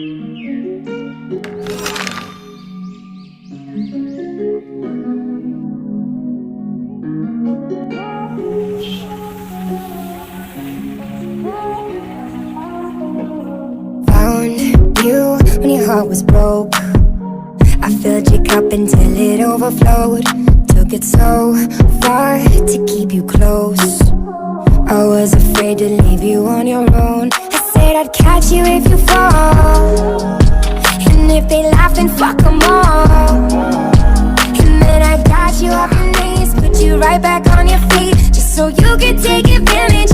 Found you when your heart was broke. I filled your cup until it overflowed. Took it so far to keep you close. I was afraid to leave you on your own. I said I'd catch you if you fall, and if they laugh then fuck them all. And then I got you off your knees, put you right back on your feet, just so you could take advantage